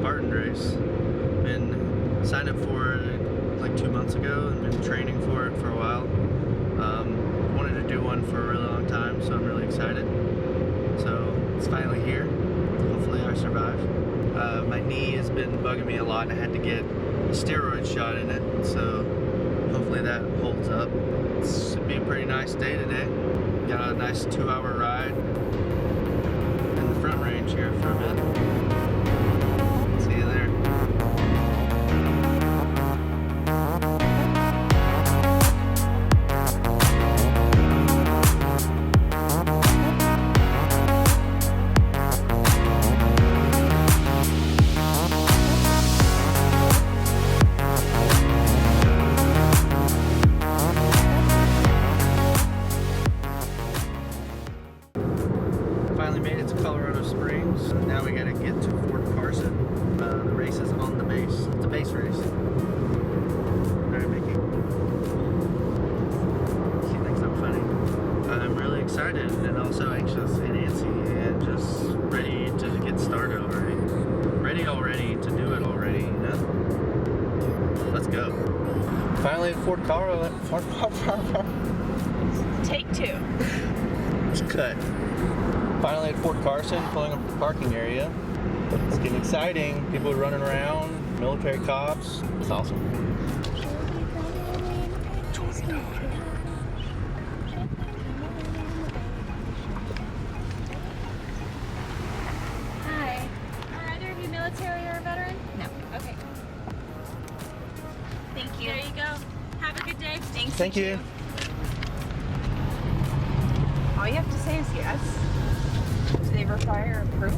Spartan race. Been signed up for it like 2 months ago and been training for it for a while. Wanted to do one for a really long time, so I'm really excited. So it's finally here. Hopefully I survive. My knee has been bugging me a lot and I had to get a steroid shot in it, so hopefully that holds up. It should be a pretty nice day today. Got a nice 2-hour ride in the Front Range here for a bit. See you there. Finally made it to Colorado Springs. Now we gotta get to Fort Carson. The race is on the base. It's a base race. Alright, Mickey. She thinks I'm funny. I'm really excited and also anxious and antsy and just ready to get started already. Ready already to do it already, you know? Let's go. Finally at Fort Colorado. Take two. It's cut. Finally at Fort Carson, pulling up the parking area. It's getting exciting. People are running around, military cops. It's awesome. $20. Hi. Are either of you military or a veteran? No. Okay. Thank you. There you go. Have a good day. Thanks. Thank you. All you have to say is yes. Do they require proof?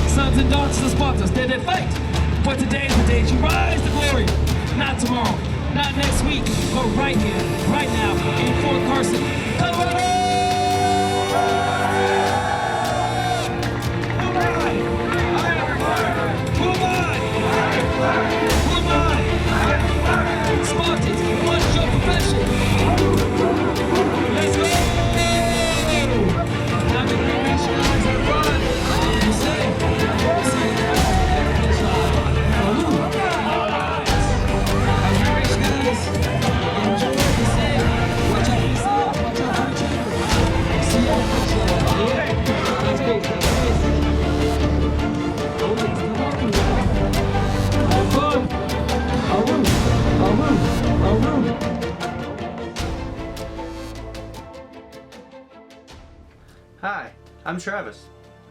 Sons and daughters of Sparta, stand and fight. For today is the day you rise to glory. Not tomorrow, not next week, but right here, right now, in Fort Carson, Colorado! Who am I? Who am I? Spartans, what's your profession? Let's go! Now that we rationalize and run, you say, Hi, I'm Travis.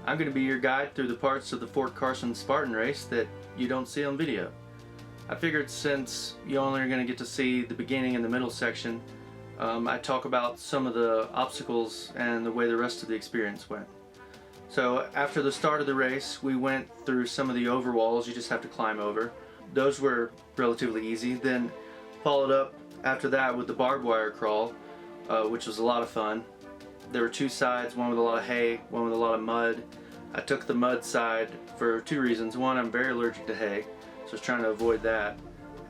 I'm going to be your guide through the parts of the Fort Carson Spartan race that you don't see on video. I figured since you only are going to get to see the beginning and the middle section, I'd talk about some of the obstacles and the way the rest of the experience went. So after the start of the race, we went through some of the overwalls you just have to climb over. Those were relatively easy. Then followed up after that with the barbed wire crawl, which was a lot of fun. There were two sides, one with a lot of hay, one with a lot of mud. I took the mud side for two reasons. One, I'm very allergic to hay, so I was trying to avoid that.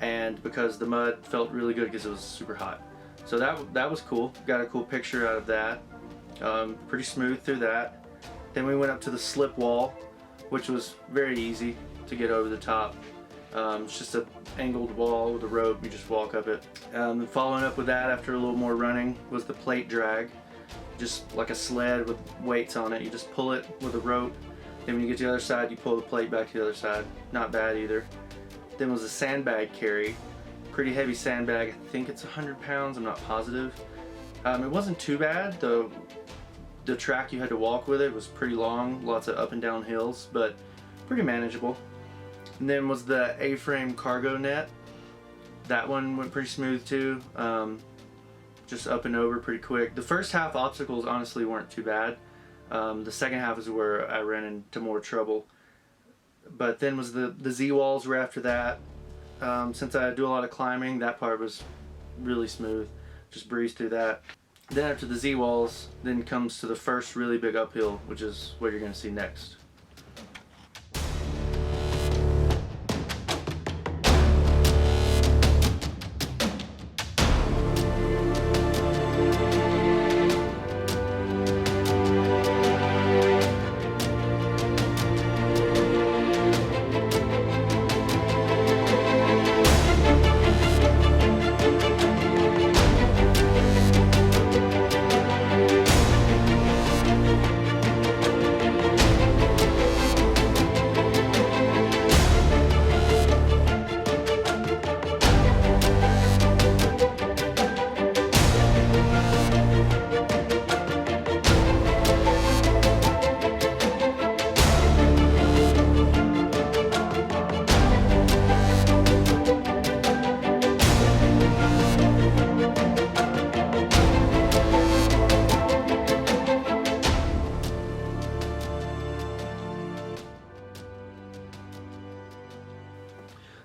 And because the mud felt really good because it was super hot. So that was cool. Got a cool picture out of that. Pretty smooth through that. Then we went up to the slip wall, which was very easy to get over the top. It's just an angled wall with a rope, you just walk up it. And following up with that, after a little more running, was the plate drag. Just like a sled with weights on it. You just pull it with a rope. Then when you get to the other side, you pull the plate back to the other side. Not bad either. Then was a sandbag carry. Pretty heavy sandbag. I think it's 100 pounds, I'm not positive. It wasn't too bad. The track you had to walk with it was pretty long, lots of up and down hills, but pretty manageable. And then was the A-frame cargo net. That one went pretty smooth too. Just up and over pretty quick. The first half obstacles honestly weren't too bad. The second half is where I ran into more trouble. But then was the Z-walls were after that. Since I do a lot of climbing, that part was really smooth. Just breezed through that. Then after the Z-walls, then comes to the first really big uphill, which is what you're going to see next.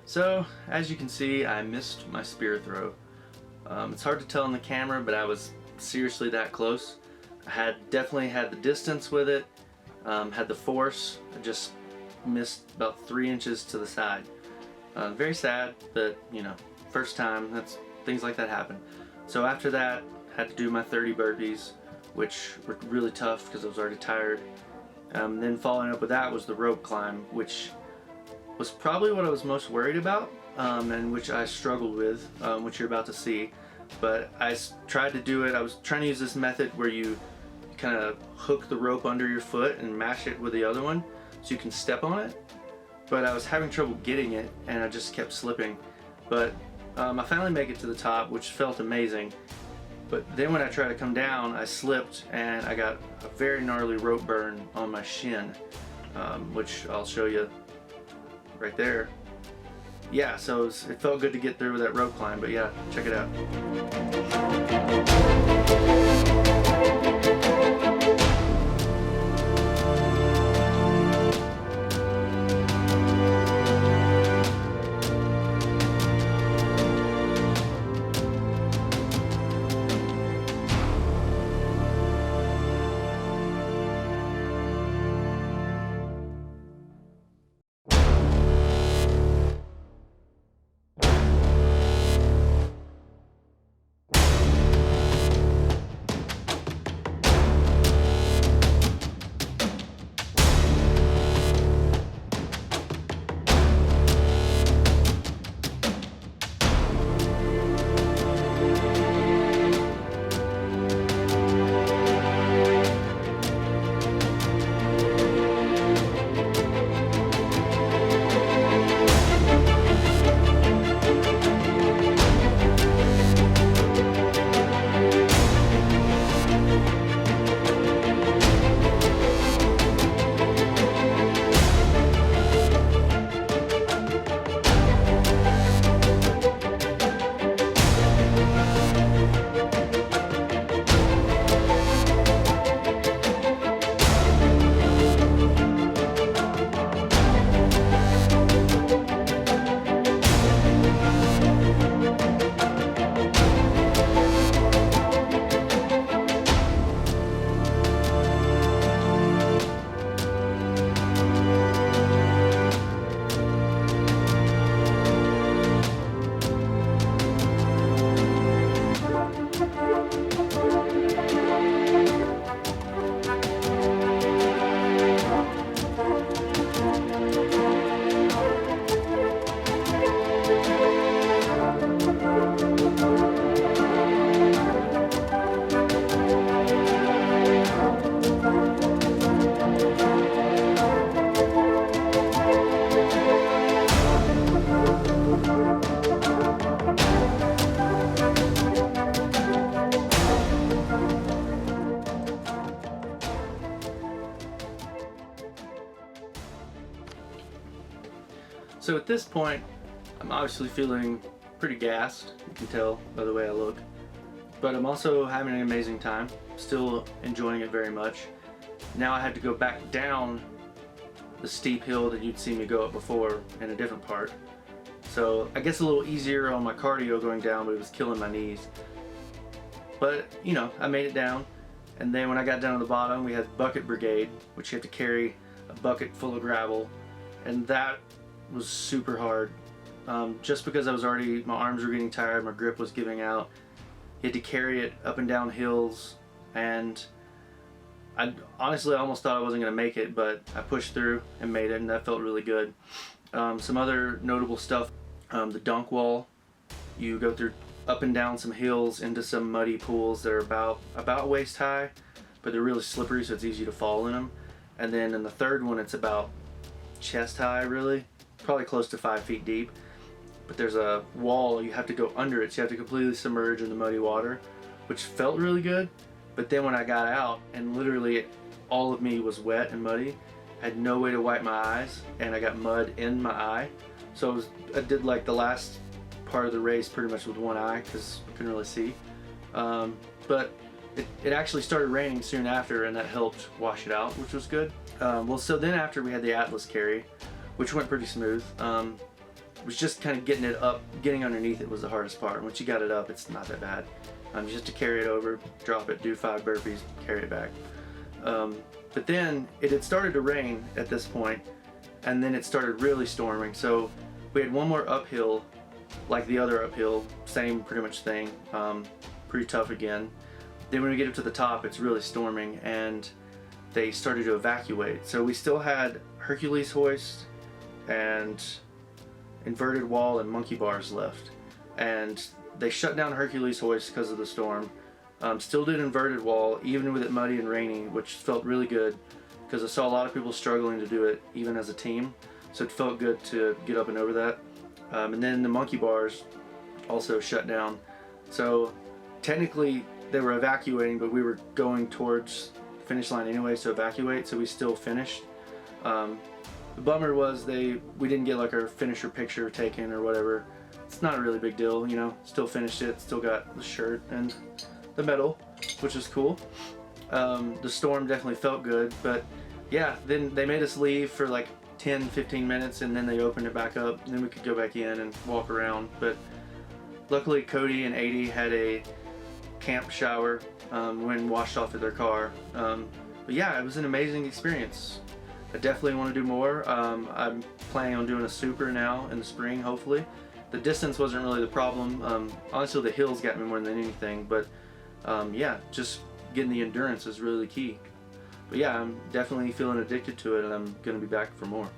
So, as you can see, I missed my spear throw. It's hard to tell on the camera, but I was seriously that close. I definitely had the distance with it, had the force. I just missed about 3 inches to the side. Very sad, but you know, first time, things like that happen. So after that, had to do my 30 burpees, which were really tough because I was already tired. Then following up with that was the rope climb, which was probably what I was most worried about, and which I struggled with, which you're about to see. But I tried to do it. I was trying to use this method where you kind of hook the rope under your foot and mash it with the other one so you can step on it. But I was having trouble getting it, and I just kept slipping. But I finally make it to the top, which felt amazing. But then when I tried to come down, I slipped and I got a very gnarly rope burn on my shin, which I'll show you right there. Yeah, so it felt good to get through with that rope climb, but yeah, check it out. So at this point, I'm obviously feeling pretty gassed. You can tell by the way I look. But I'm also having an amazing time. Still enjoying it very much. Now I had to go back down the steep hill that you'd seen me go up before in a different part. So I guess a little easier on my cardio going down, but it was killing my knees. But, you know, I made it down. And then when I got down to the bottom, we had Bucket Brigade, which you have to carry a bucket full of gravel. And that was super hard. Just because my arms were getting tired, my grip was giving out. You had to carry it up and down hills. And honestly, I almost thought I wasn't going to make it, but I pushed through and made it, and that felt really good. Some other notable stuff, the dunk wall. You go through up and down some hills into some muddy pools that are about waist high, but they're really slippery, so it's easy to fall in them. And then in the third one, it's about chest high, really, probably close to 5 feet deep. But there's a wall, you have to go under it, so you have to completely submerge in the muddy water, which felt really good. But then when I got out, and literally all of me was wet and muddy, I had no way to wipe my eyes, and I got mud in my eye. So I did like the last part of the race pretty much with one eye because I couldn't really see. But it actually started raining soon after, and that helped wash it out, which was good. Well, so then after we had the Atlas carry, which went pretty smooth. It was just kind of getting it up, getting underneath it was the hardest part. Once you got it up, it's not that bad. You just to carry it over, drop it, do 5 burpees, carry it back. But then it had started to rain at this point, and then it started really storming. So we had one more uphill, like the other uphill, same pretty much thing, pretty tough again. Then when we get up to the top, it's really storming, and they started to evacuate. So we still had Hercules hoist and inverted wall and monkey bars left. And they shut down Hercules hoist because of the storm. Still did inverted wall, even with it muddy and rainy, which felt really good because I saw a lot of people struggling to do it, even as a team. So it felt good to get up and over that. And then the monkey bars also shut down. So technically they were evacuating, but we were going towards the finish line anyway to evacuate, so we still finished. The bummer was we didn't get like our finisher picture taken or whatever. It's not a really big deal, you know, still finished it, still got the shirt and the medal, which is cool. The storm definitely felt good, but yeah, then they made us leave for like 10-15 minutes, and then they opened it back up, and then we could go back in and walk around. But luckily Cody and 80 had a camp shower when washed off at their car. But yeah, it was an amazing experience. I definitely want to do more. I'm planning on doing a super now in the spring, hopefully. The distance wasn't really the problem. Honestly, the hills got me more than anything, but yeah, just getting the endurance is really key. But yeah, I'm definitely feeling addicted to it, and I'm going to be back for more.